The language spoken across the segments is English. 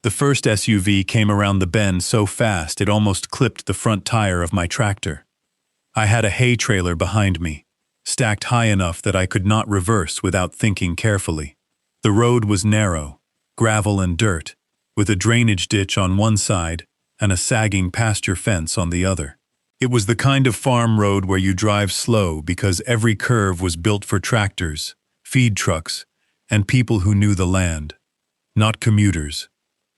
The first SUV came around the bend so fast it almost clipped the front tire of my tractor. I had a hay trailer behind me, stacked high enough that I could not reverse without thinking carefully. The road was narrow, gravel and dirt, with a drainage ditch on one side and a sagging pasture fence on the other. It was the kind of farm road where you drive slow because every curve was built for tractors, feed trucks, and people who knew the land. Not commuters,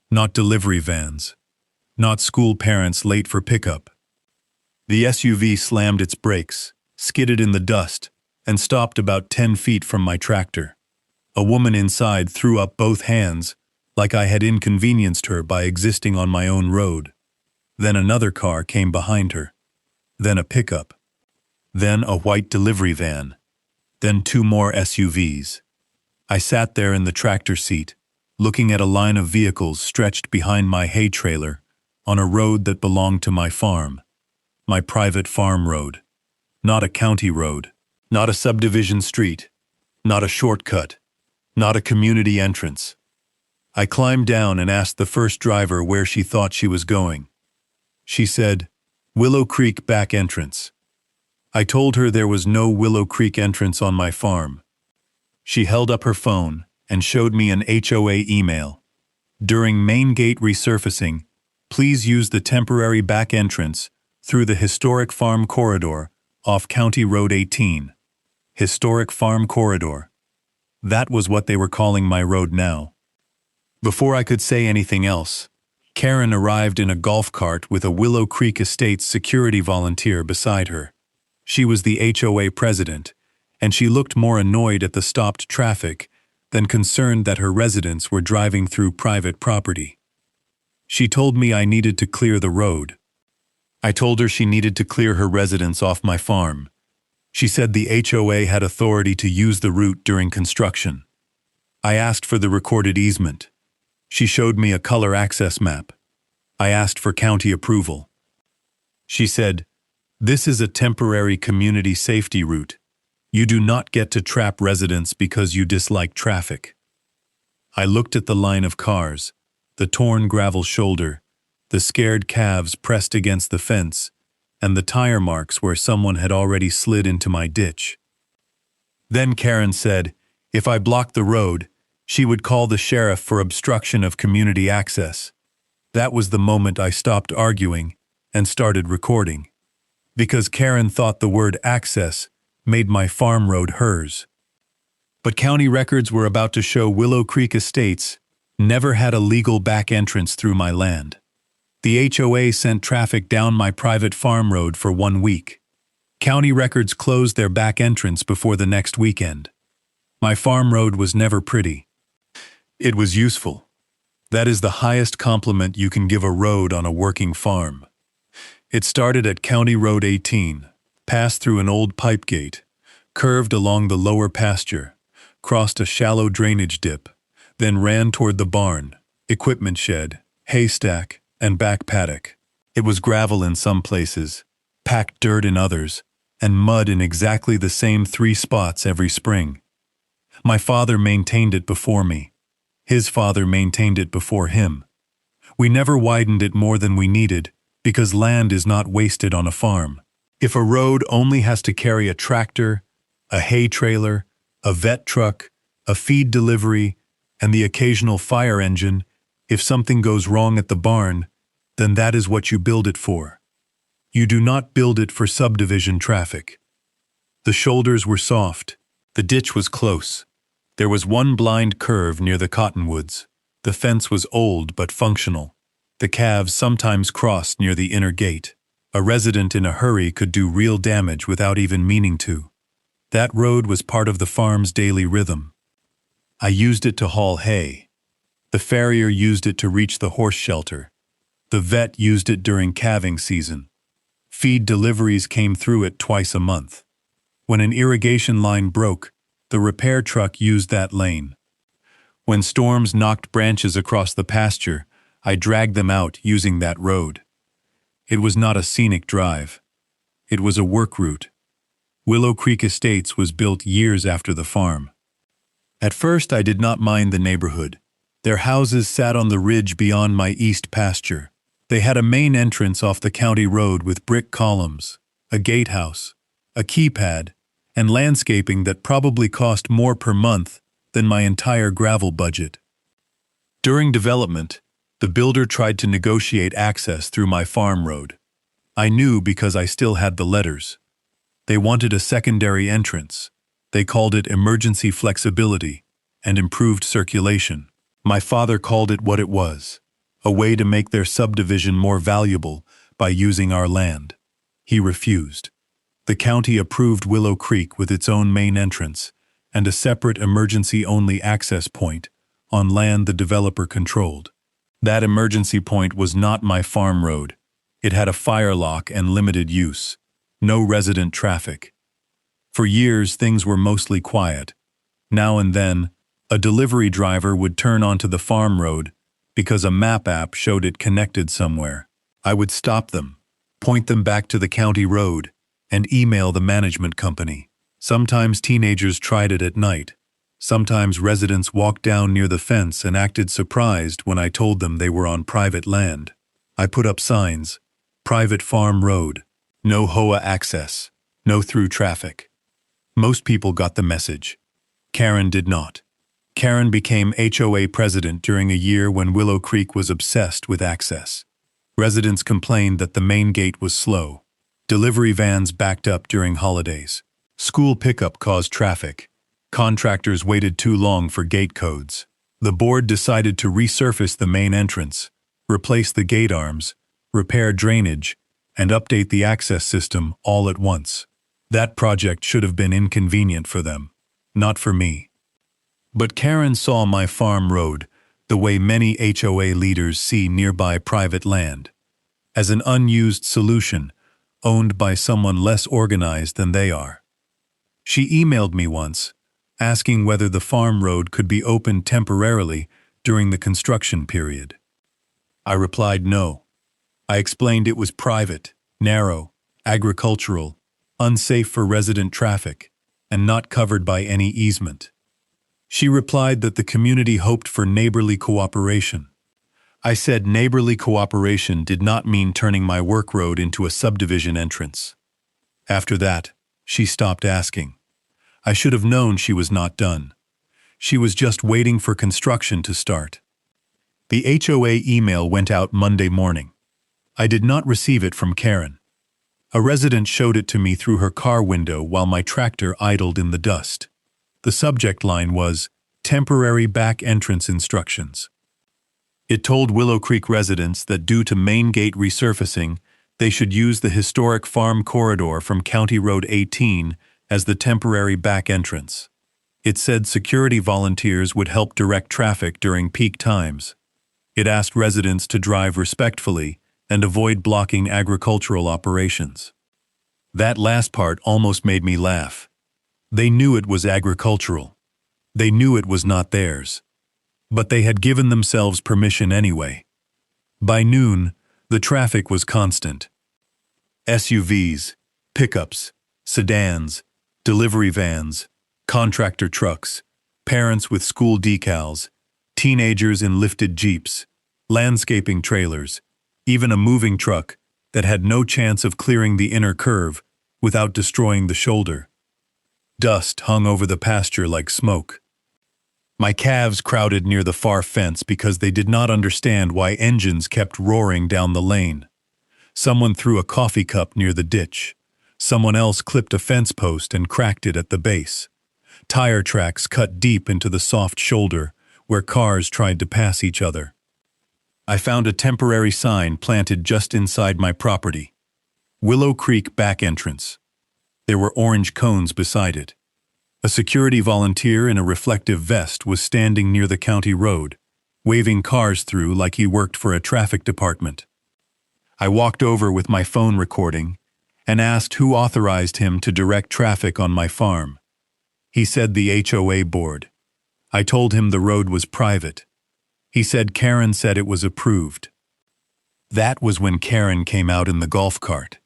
not delivery vans, not school parents late for pickup. The SUV slammed its brakes, skidded in the dust, and stopped about 10 feet from my tractor. A woman inside threw up both hands, like I had inconvenienced her by existing on my own road. Then another car came behind her. Then a pickup. Then a white delivery van. Then 2 more SUVs. I sat there in the tractor seat, looking at a line of vehicles stretched behind my hay trailer on a road that belonged to my farm. My private farm road. Not a county road. Not a subdivision street. Not a shortcut. Not a community entrance. I climbed down and asked the first driver where she thought she was going. She said, "Willow Creek back entrance." I told her there was no Willow Creek entrance on my farm. She held up her phone and showed me an HOA email. During main gate resurfacing, please use the temporary back entrance through the historic farm corridor off County Road 18. Historic farm corridor. That was what they were calling my road now. Before I could say anything else, Karen arrived in a golf cart with a Willow Creek Estates security volunteer beside her. She was the HOA president, and she looked more annoyed at the stopped traffic than concerned that her residents were driving through private property. She told me I needed to clear the road. I told her she needed to clear her residents off my farm. She said the HOA had authority to use the route during construction. I asked for the recorded easement. She showed me a color access map. I asked for county approval. She said, "This is a temporary community safety route. You do not get to trap residents because you dislike traffic." I looked at the line of cars, the torn gravel shoulder, the scared calves pressed against the fence, and the tire marks where someone had already slid into my ditch. Then Karen said, if I blocked the road, she would call the sheriff for obstruction of community access. That was the moment I stopped arguing and started recording. Because Karen thought the word access made my farm road hers. But county records were about to show Willow Creek Estates never had a legal back entrance through my land. The HOA sent traffic down my private farm road for 1 week. County records closed their back entrance before the next weekend. My farm road was never pretty. It was useful. That is the highest compliment you can give a road on a working farm. It started at County Road 18, passed through an old pipe gate, curved along the lower pasture, crossed a shallow drainage dip, then ran toward the barn, equipment shed, haystack, and back paddock. It was gravel in some places, packed dirt in others, and mud in exactly the same 3 spots every spring. My father maintained it before me. His father maintained it before him. We never widened it more than we needed, because land is not wasted on a farm. If a road only has to carry a tractor, a hay trailer, a vet truck, a feed delivery, and the occasional fire engine, if something goes wrong at the barn, then that is what you build it for. You do not build it for subdivision traffic. The shoulders were soft. The ditch was close. There was one blind curve near the cottonwoods. The fence was old but functional. The calves sometimes crossed near the inner gate. A resident in a hurry could do real damage without even meaning to. That road was part of the farm's daily rhythm. I used it to haul hay. The farrier used it to reach the horse shelter. The vet used it during calving season. Feed deliveries came through it twice a month. When an irrigation line broke, the repair truck used that lane. When storms knocked branches across the pasture, I dragged them out using that road. It was not a scenic drive. It was a work route. Willow Creek Estates was built years after the farm. At first I did not mind the neighborhood. Their houses sat on the ridge beyond my east pasture. They had a main entrance off the county road with brick columns, a gatehouse, a keypad, and landscaping that probably cost more per month than my entire gravel budget. During development, the builder tried to negotiate access through my farm road. I knew because I still had the letters. They wanted a secondary entrance. They called it emergency flexibility and improved circulation. My father called it what it was, a way to make their subdivision more valuable by using our land. He refused. The county approved Willow Creek with its own main entrance and a separate emergency-only access point on land the developer controlled. That emergency point was not my farm road. It had a fire lock and limited use. No resident traffic. For years, things were mostly quiet. Now and then, a delivery driver would turn onto the farm road because a map app showed it connected somewhere. I would stop them, point them back to the county road, and email the management company. Sometimes teenagers tried it at night. Sometimes residents walked down near the fence and acted surprised when I told them they were on private land. I put up signs, private farm road, no HOA access, no through traffic. Most people got the message. Karen did not. Karen became HOA president during a year when Willow Creek was obsessed with access. Residents complained that the main gate was slow. Delivery vans backed up during holidays. School pickup caused traffic. Contractors waited too long for gate codes. The board decided to resurface the main entrance, replace the gate arms, repair drainage, and update the access system all at once. That project should have been inconvenient for them, not for me. But Karen saw my farm road, the way many HOA leaders see nearby private land, as an unused solution owned by someone less organized than they are. She emailed me once, asking whether the farm road could be opened temporarily during the construction period. I replied no. I explained it was private, narrow, agricultural, unsafe for resident traffic, and not covered by any easement. She replied that the community hoped for neighborly cooperation. I said neighborly cooperation did not mean turning my work road into a subdivision entrance. After that, she stopped asking. I should have known she was not done. She was just waiting for construction to start. The HOA email went out Monday morning. I did not receive it from Karen. A resident showed it to me through her car window while my tractor idled in the dust. The subject line was, "Temporary Back Entrance Instructions." It told Willow Creek residents that due to main gate resurfacing, they should use the historic farm corridor from County Road 18 as the temporary back entrance. It said security volunteers would help direct traffic during peak times. It asked residents to drive respectfully and avoid blocking agricultural operations. That last part almost made me laugh. They knew it was agricultural. They knew it was not theirs. But they had given themselves permission anyway. By noon, the traffic was constant. SUVs, pickups, sedans, delivery vans, contractor trucks, parents with school decals, teenagers in lifted jeeps, landscaping trailers, even a moving truck that had no chance of clearing the inner curve without destroying the shoulder. Dust hung over the pasture like smoke. My calves crowded near the far fence because they did not understand why engines kept roaring down the lane. Someone threw a coffee cup near the ditch. Someone else clipped a fence post and cracked it at the base. Tire tracks cut deep into the soft shoulder where cars tried to pass each other. I found a temporary sign planted just inside my property. Willow Creek Back Entrance. There were orange cones beside it. A security volunteer in a reflective vest was standing near the county road, waving cars through like he worked for a traffic department. I walked over with my phone recording and asked who authorized him to direct traffic on my farm. He said the HOA board. I told him the road was private. He said Karen said it was approved. That was when Karen came out in the golf cart.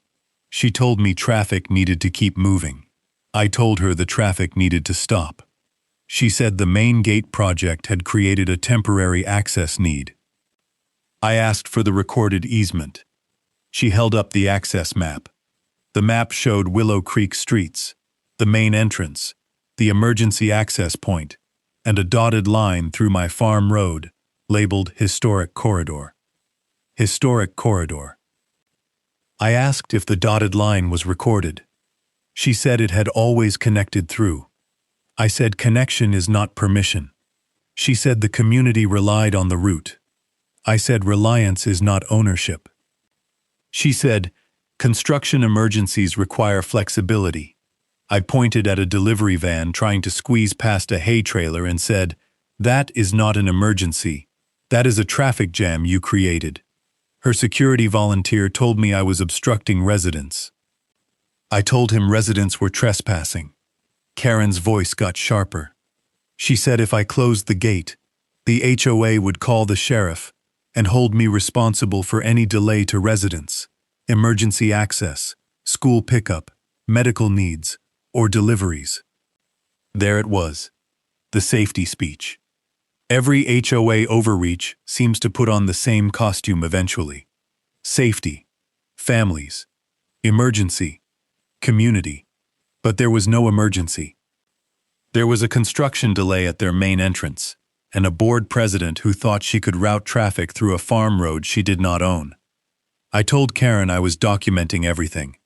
She told me traffic needed to keep moving. I told her the traffic needed to stop. She said the main gate project had created a temporary access need. I asked for the recorded easement. She held up the access map. The map showed Willow Creek streets, the main entrance, the emergency access point, and a dotted line through my farm road, labeled Historic Corridor. Historic Corridor. I asked if the dotted line was recorded. She said it had always connected through. I said connection is not permission. She said the community relied on the route. I said reliance is not ownership. She said, construction emergencies require flexibility. I pointed at a delivery van trying to squeeze past a hay trailer and said, that is not an emergency. That is a traffic jam you created. Her security volunteer told me I was obstructing residents. I told him residents were trespassing. Karen's voice got sharper. She said if I closed the gate, the HOA would call the sheriff and hold me responsible for any delay to residents, emergency access, school pickup, medical needs, or deliveries. There it was, the safety speech. Every HOA overreach seems to put on the same costume eventually. Safety, families, emergency, community. But there was no emergency. There was a construction delay at their main entrance, and a board president who thought she could route traffic through a farm road she did not own. I told Karen I was documenting everything.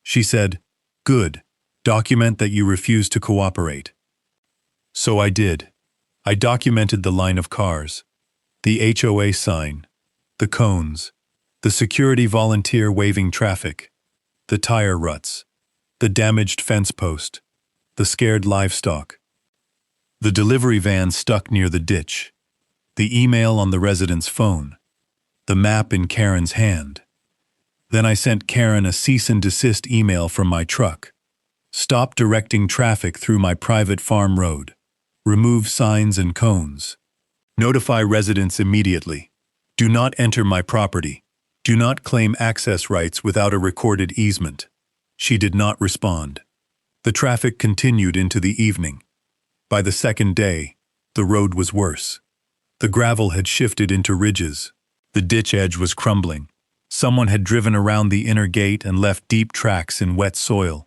She said, "Good, document that you refuse to cooperate." So I did. I documented the line of cars, the HOA sign, the cones, the security volunteer waving traffic, the tire ruts, the damaged fence post, the scared livestock, the delivery van stuck near the ditch, the email on the resident's phone, the map in Karen's hand. Then I sent Karen a cease and desist email from my truck. Stop directing traffic through my private farm road. Remove signs and cones. Notify residents immediately. Do not enter my property. Do not claim access rights without a recorded easement. She did not respond. The traffic continued into the evening. By the second day, the road was worse. The gravel had shifted into ridges. The ditch edge was crumbling. Someone had driven around the inner gate and left deep tracks in wet soil.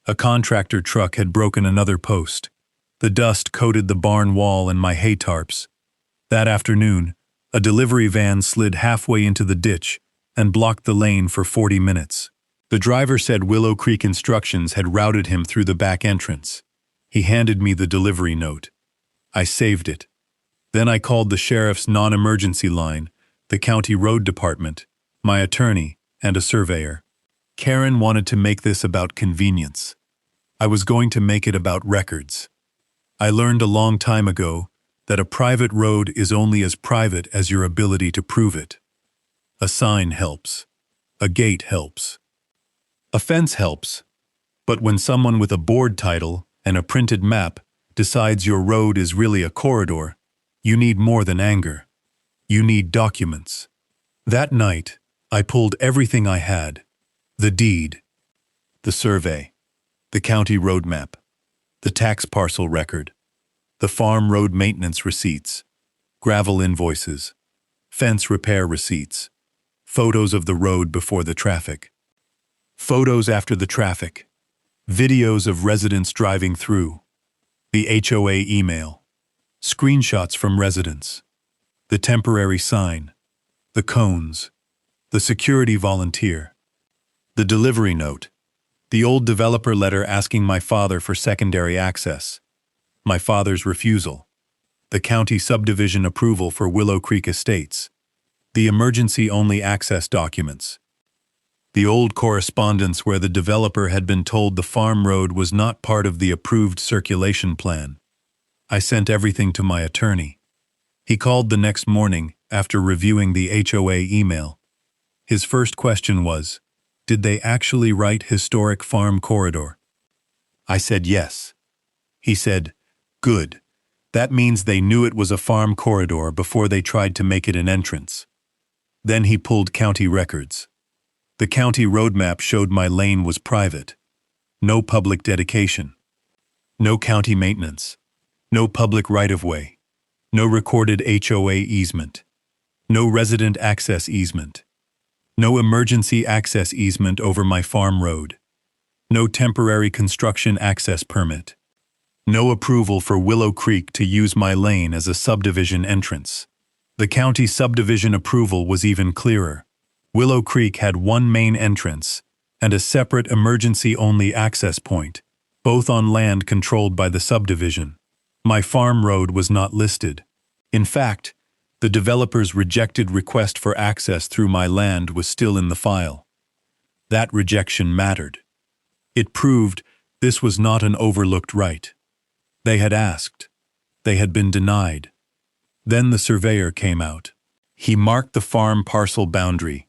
A contractor truck had broken another post. The dust coated the barn wall and my hay tarps. That afternoon, a delivery van slid halfway into the ditch and blocked the lane for 40 minutes. The driver said Willow Creek instructions had routed him through the back entrance. He handed me the delivery note. I saved it. Then I called the sheriff's non-emergency line, the county road department, my attorney, and a surveyor. Karen wanted to make this about convenience. I was going to make it about records. I learned a long time ago that a private road is only as private as your ability to prove it. A sign helps. A gate helps. A fence helps. But when someone with a board title and a printed map decides your road is really a corridor, you need more than anger. You need documents. That night, I pulled everything I had. The deed, the survey, the county road map, the tax parcel record, the farm road maintenance receipts, gravel invoices, fence repair receipts, photos of the road before the traffic, photos after the traffic, videos of residents driving through, the HOA email, screenshots from residents, the temporary sign, the cones, the security volunteer, the delivery note, the old developer letter asking my father for secondary access, my father's refusal, the county subdivision approval for Willow Creek Estates, the emergency-only access documents, the old correspondence where the developer had been told the farm road was not part of the approved circulation plan. I sent everything to my attorney. He called the next morning after reviewing the HOA email. His first question was, did they actually write Historic Farm Corridor? I said yes. He said, good. That means they knew it was a farm corridor before they tried to make it an entrance. Then he pulled county records. The county road map showed my lane was private. No public dedication. No county maintenance. No public right-of-way. No recorded HOA easement. No resident access easement. No emergency access easement over my farm road. No temporary construction access permit. No approval for Willow Creek to use my lane as a subdivision entrance. The county subdivision approval was even clearer. Willow Creek had one main entrance and a separate emergency-only access point, both on land controlled by the subdivision. My farm road was not listed. In fact, the developer's rejected request for access through my land was still in the file. That rejection mattered. It proved this was not an overlooked right. They had asked. They had been denied. Then the surveyor came out. He marked the farm parcel boundary,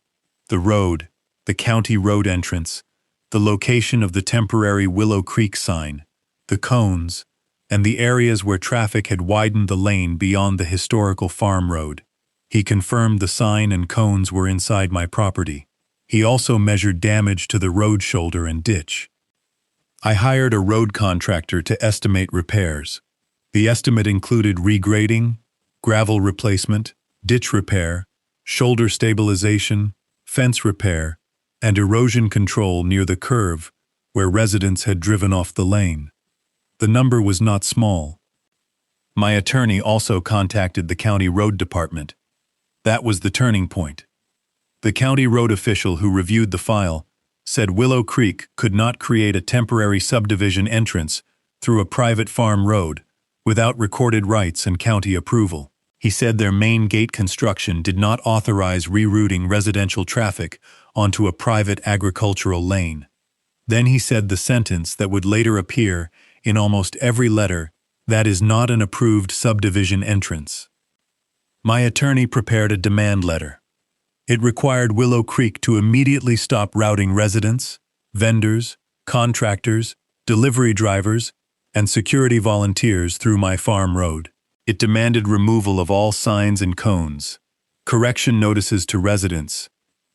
the road, the county road entrance, the location of the temporary Willow Creek sign, the cones, and the areas where traffic had widened the lane beyond the historical farm road. He confirmed the sign and cones were inside my property. He also measured damage to the road shoulder and ditch. I hired a road contractor to estimate repairs. The estimate included regrading, gravel replacement, ditch repair, shoulder stabilization, fence repair, and erosion control near the curve where residents had driven off the lane. The number was not small. My attorney also contacted the county road department. That was the turning point. The county road official who reviewed the file said Willow Creek could not create a temporary subdivision entrance through a private farm road without recorded rights and county approval. He said their main gate construction did not authorize rerouting residential traffic onto a private agricultural lane. Then he said the sentence that would later appear in almost every letter, "That is not an approved subdivision entrance." My attorney prepared a demand letter. It required Willow Creek to immediately stop routing residents, vendors, contractors, delivery drivers, and security volunteers through my farm road. It demanded removal of all signs and cones, correction notices to residents,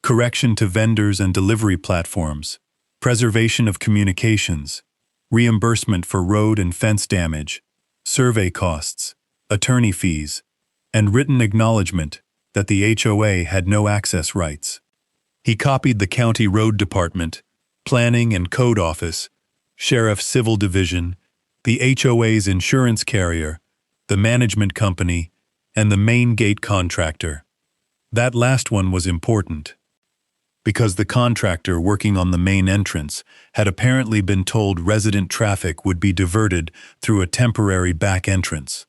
correction to vendors and delivery platforms, preservation of communications, reimbursement for road and fence damage, survey costs, attorney fees, and written acknowledgement that the HOA had no access rights. He copied the county road department, planning and code office, sheriff's civil division, the HOA's insurance carrier, the management company, and the main gate contractor. That last one was important, because the contractor working on the main entrance had apparently been told resident traffic would be diverted through a temporary back entrance.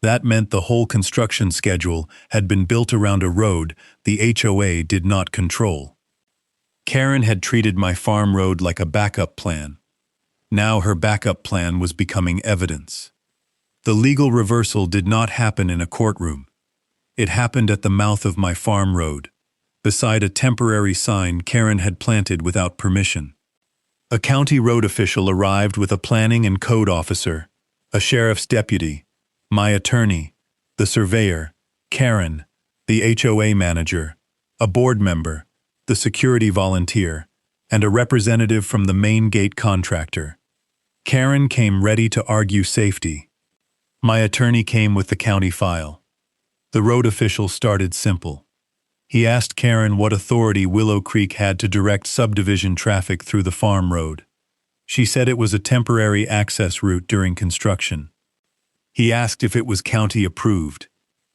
That meant the whole construction schedule had been built around a road the HOA did not control. Karen had treated my farm road like a backup plan. Now her backup plan was becoming evidence. The legal reversal did not happen in a courtroom. It happened at the mouth of my farm road, beside a temporary sign Karen had planted without permission. A county road official arrived with a planning and code officer, a sheriff's deputy, my attorney, the surveyor, Karen, the HOA manager, a board member, the security volunteer, and a representative from the main gate contractor. Karen came ready to argue safety. My attorney came with the county file. The road official started simple. He asked Karen what authority Willow Creek had to direct subdivision traffic through the farm road. She said it was a temporary access route during construction. He asked if it was county approved.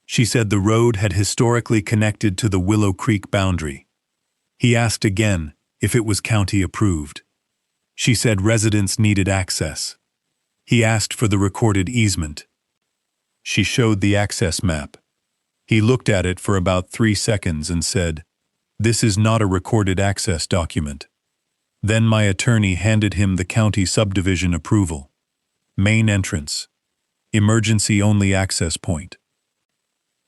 She said the road had historically connected to the Willow Creek boundary. He asked again if it was county approved. She said residents needed access. He asked for the recorded easement. She showed the access map. He looked at it for about 3 seconds and said, "This is not a recorded access document." Then my attorney handed him the county subdivision approval. Main entrance. Emergency-only access point.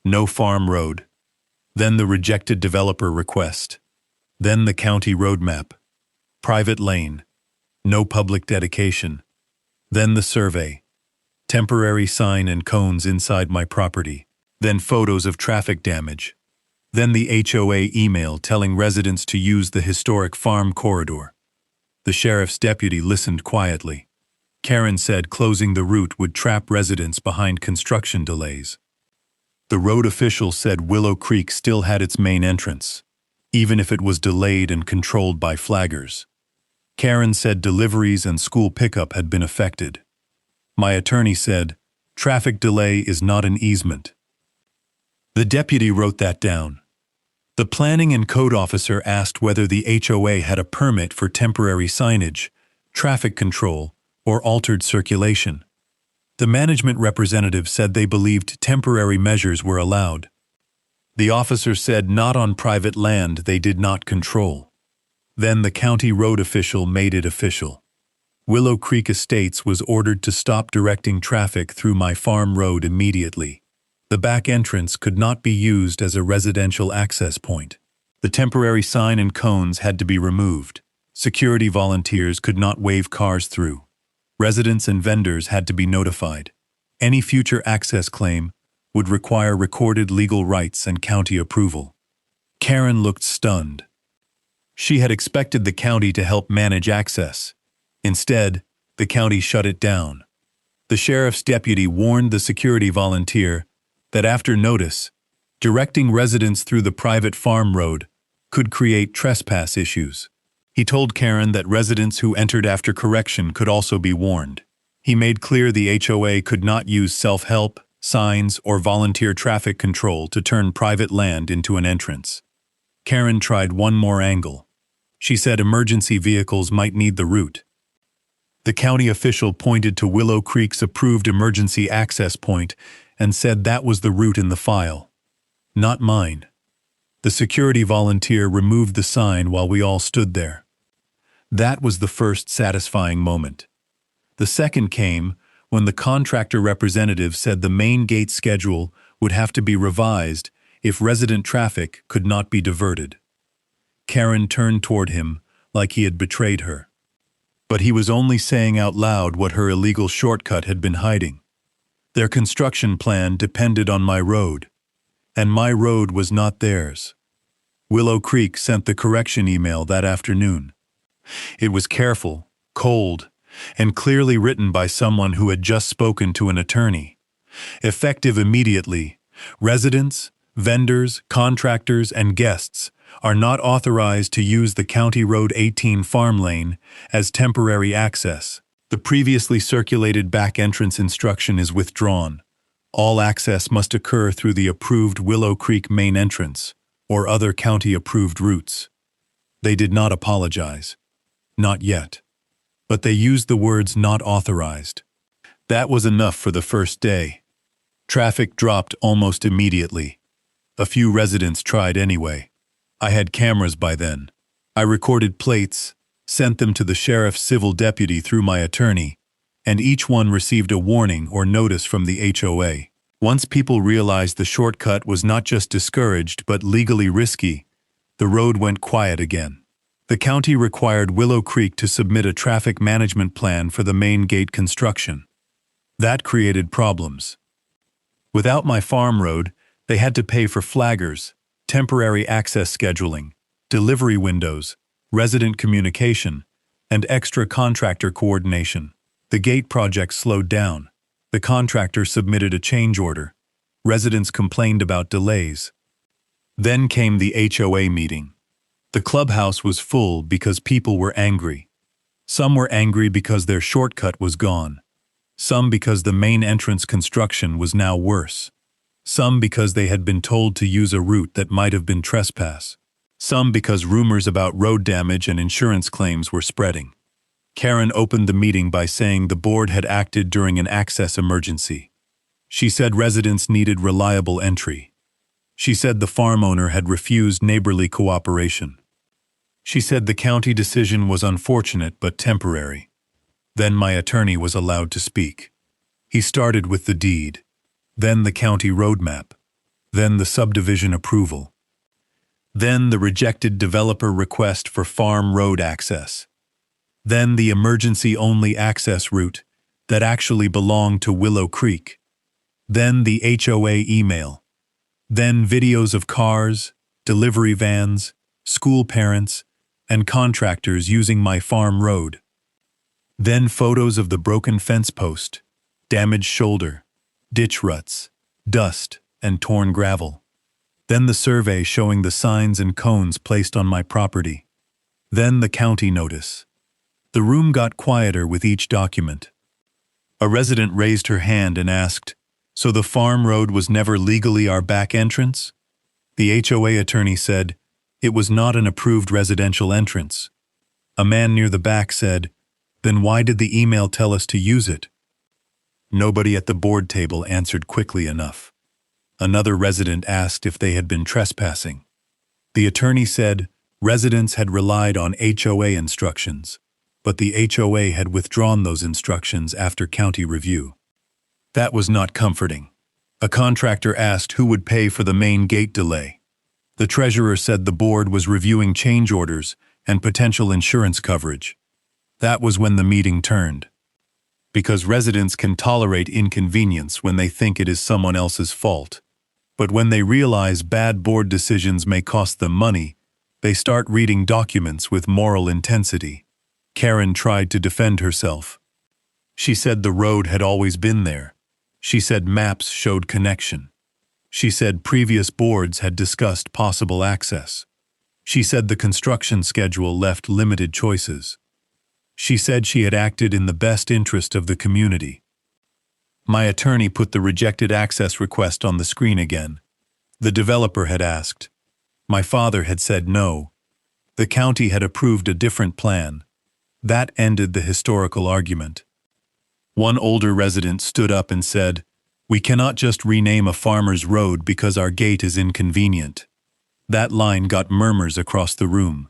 No farm road. Then the rejected developer request. Then the county roadmap. Private lane. No public dedication. Then the survey. Temporary sign and cones inside my property. Then photos of traffic damage. Then the HOA email telling residents to use the historic farm corridor. The sheriff's deputy listened quietly. Karen said closing the route would trap residents behind construction delays. The road official said Willow Creek still had its main entrance, even if it was delayed and controlled by flaggers. Karen said deliveries and school pickup had been affected. My attorney said, traffic delay is not an easement. The deputy wrote that down. The planning and code officer asked whether the HOA had a permit for temporary signage, traffic control, or altered circulation. The management representative said they believed temporary measures were allowed. The officer said not on private land they did not control. Then the county road official made it official. Willow Creek Estates was ordered to stop directing traffic through my farm road immediately. The back entrance could not be used as a residential access point. The temporary sign and cones had to be removed. Security volunteers could not wave cars through. Residents and vendors had to be notified. Any future access claim would require recorded legal rights and county approval. Karen looked stunned. She had expected the county to help manage access. Instead, the county shut it down. The sheriff's deputy warned the security volunteer that after notice, directing residents through the private farm road could create trespass issues. He told Karen that residents who entered after correction could also be warned. He made clear the HOA could not use self-help, signs, or volunteer traffic control to turn private land into an entrance. Karen tried one more angle. She said emergency vehicles might need the route. The county official pointed to Willow Creek's approved emergency access point and said that was the route in the file. Not mine. The security volunteer removed the sign while we all stood there. That was the first satisfying moment. The second came when the contractor representative said the main gate schedule would have to be revised if resident traffic could not be diverted. Karen turned toward him like he had betrayed her. But he was only saying out loud what her illegal shortcut had been hiding. Their construction plan depended on my road, and my road was not theirs. Willow Creek sent the correction email that afternoon. It was careful, cold, and clearly written by someone who had just spoken to an attorney. Effective immediately, residents, vendors, contractors, and guests are not authorized to use the County Road 18 farm lane as temporary access. The previously circulated back entrance instruction is withdrawn. All access must occur through the approved Willow Creek main entrance or other county-approved routes. They did not apologize. Not yet. But they used the words not authorized. That was enough for the first day. Traffic dropped almost immediately. A few residents tried anyway. I had cameras by then. I recorded plates, sent them to the sheriff's civil deputy through my attorney, and each one received a warning or notice from the HOA. Once people realized the shortcut was not just discouraged but legally risky, the road went quiet again. The county required Willow Creek to submit a traffic management plan for the main gate construction. That created problems. Without my farm road, they had to pay for flaggers, temporary access scheduling, delivery windows, resident communication, and extra contractor coordination. The gate project slowed down. The contractor submitted a change order. Residents complained about delays. Then came the HOA meeting. The clubhouse was full because people were angry. Some were angry because their shortcut was gone. Some because the main entrance construction was now worse. Some because they had been told to use a route that might have been trespass. Some because rumors about road damage and insurance claims were spreading. Karen opened the meeting by saying the board had acted during an access emergency. She said residents needed reliable entry. She said the farm owner had refused neighborly cooperation. She said the county decision was unfortunate but temporary. Then my attorney was allowed to speak. He started with the deed, then the county roadmap, then the subdivision approval, then the rejected developer request for farm road access, then the emergency-only access route that actually belonged to Willow Creek, then the HOA email, then videos of cars, delivery vans, school parents, and contractors using my farm road. Then photos of the broken fence post, damaged shoulder, ditch ruts, dust, and torn gravel. Then the survey showing the signs and cones placed on my property. Then the county notice. The room got quieter with each document. A resident raised her hand and asked, "So the farm road was never legally our back entrance?" The HOA attorney said, "It was not an approved residential entrance." A man near the back said, "Then why did the email tell us to use it?" Nobody at the board table answered quickly enough. Another resident asked if they had been trespassing. The attorney said residents had relied on HOA instructions, but the HOA had withdrawn those instructions after county review. That was not comforting. A contractor asked who would pay for the main gate delay. The treasurer said the board was reviewing change orders and potential insurance coverage. That was when the meeting turned. Because residents can tolerate inconvenience when they think it is someone else's fault. But when they realize bad board decisions may cost them money, they start reading documents with moral intensity. Karen tried to defend herself. She said the road had always been there. She said maps showed connection. She said previous boards had discussed possible access. She said the construction schedule left limited choices. She said she had acted in the best interest of the community. My attorney put the rejected access request on the screen again. The developer had asked. My father had said no. The county had approved a different plan. That ended the historical argument. One older resident stood up and said, "We cannot just rename a farmer's road because our gate is inconvenient." That line got murmurs across the room.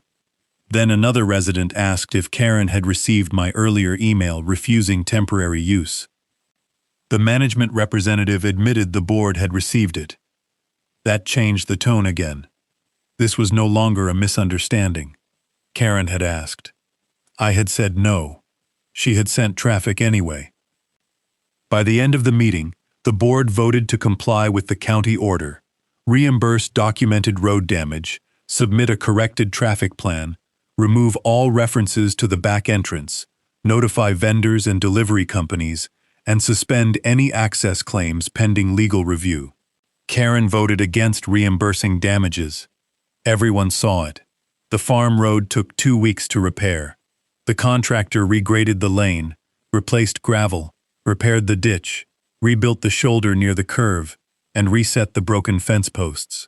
Then another resident asked if Karen had received my earlier email refusing temporary use. The management representative admitted the board had received it. That changed the tone again. This was no longer a misunderstanding. Karen had asked. I had said no. She had sent traffic anyway. By the end of the meeting, the board voted to comply with the county order, reimburse documented road damage, submit a corrected traffic plan, remove all references to the back entrance, notify vendors and delivery companies, and suspend any access claims pending legal review. Karen voted against reimbursing damages. Everyone saw it. The farm road took 2 weeks to repair. The contractor regraded the lane, replaced gravel, repaired the ditch, rebuilt the shoulder near the curve, and reset the broken fence posts.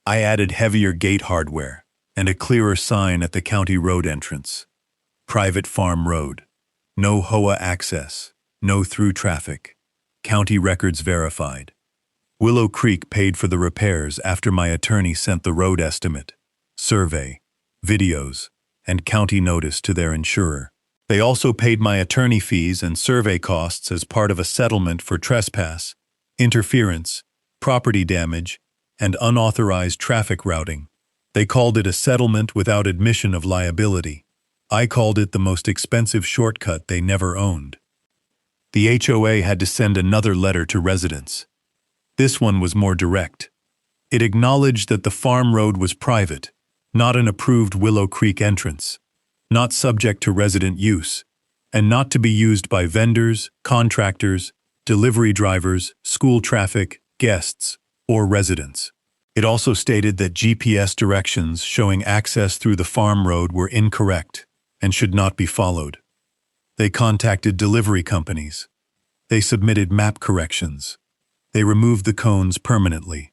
I added heavier gate hardware and a clearer sign at the county road entrance. Private farm road. No HOA access. No through traffic. County records verified. Willow Creek paid for the repairs after my attorney sent the road estimate, survey, videos, and county notice to their insurer. They also paid my attorney fees and survey costs as part of a settlement for trespass, interference, property damage, and unauthorized traffic routing. They called it a settlement without admission of liability. I called it the most expensive shortcut they never owned. The HOA had to send another letter to residents. This one was more direct. It acknowledged that the farm road was private, not an approved Willow Creek entrance, not subject to resident use, and not to be used by vendors, contractors, delivery drivers, school traffic, guests, or residents. It also stated that GPS directions showing access through the farm road were incorrect and should not be followed. They contacted delivery companies. They submitted map corrections. They removed the cones permanently.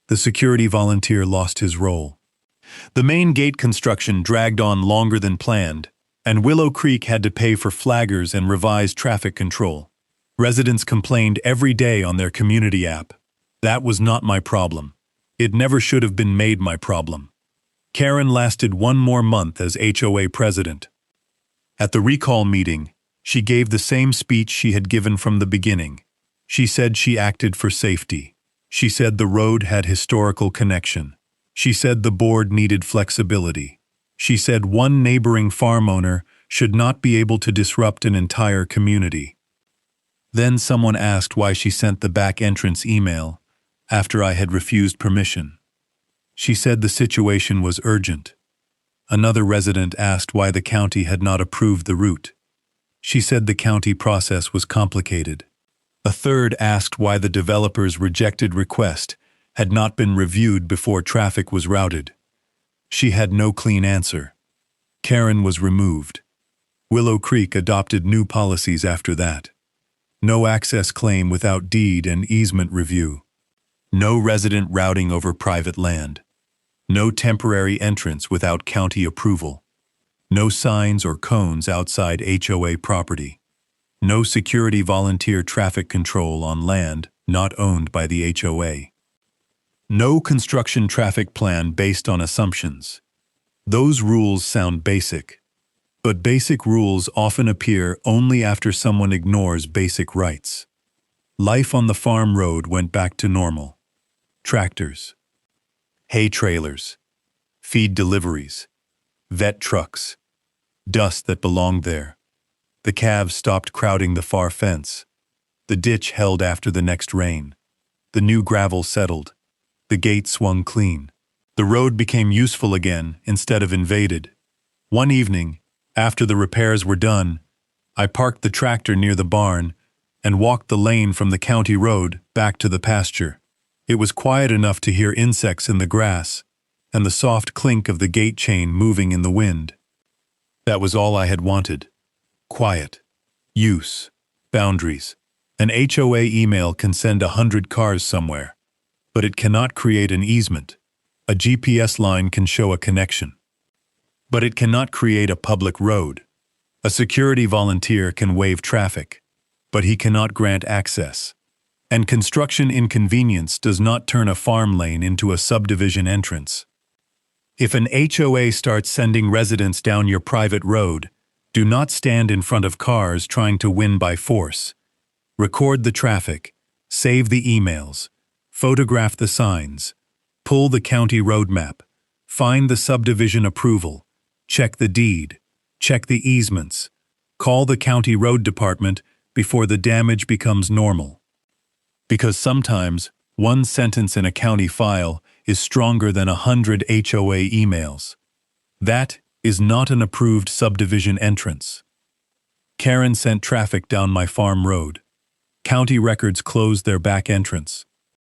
The security volunteer lost his role. The main gate construction dragged on longer than planned, and Willow Creek had to pay for flaggers and revised traffic control. Residents complained every day on their community app. That was not my problem. It never should have been made my problem. Karen lasted 1 more month as HOA president. At the recall meeting, she gave the same speech she had given from the beginning. She said she acted for safety. She said the road had historical connection. She said the board needed flexibility. She said one neighboring farm owner should not be able to disrupt an entire community. Then someone asked why she sent the back entrance email after I had refused permission. She said the situation was urgent. Another resident asked why the county had not approved the route. She said the county process was complicated. A third asked why the developer's rejected request had not been reviewed before traffic was routed. She had no clean answer. Karen was removed. Willow Creek adopted new policies after that. No access claim without deed and easement review. No resident routing over private land. No temporary entrance without county approval. No signs or cones outside HOA property. No security volunteer traffic control on land not owned by the HOA. No construction traffic plan based on assumptions. Those rules sound basic, but basic rules often appear only after someone ignores basic rights. Life on the farm road went back to normal. Tractors, hay trailers, feed deliveries, vet trucks, dust that belonged there. The calves stopped crowding the far fence. The ditch held after the next rain. The new gravel settled. The gate swung clean. The road became useful again instead of invaded. One evening, after the repairs were done, I parked the tractor near the barn and walked the lane from the county road back to the pasture. It was quiet enough to hear insects in the grass and the soft clink of the gate chain moving in the wind. That was all I had wanted. Quiet. Use. Boundaries. An HOA email can send 100 cars somewhere, but it cannot create an easement. A GPS line can show a connection, but it cannot create a public road. A security volunteer can waive traffic, but he cannot grant access. And construction inconvenience does not turn a farm lane into a subdivision entrance. If an HOA starts sending residents down your private road, do not stand in front of cars trying to win by force. Record the traffic, save the emails, photograph the signs, pull the county road map, find the subdivision approval, check the deed, check the easements, call the county road department before the damage becomes normal. Because sometimes one sentence in a county file is stronger than 100 HOA emails. That is not an approved subdivision entrance. Karen sent traffic down my farm road. County records closed their back entrance.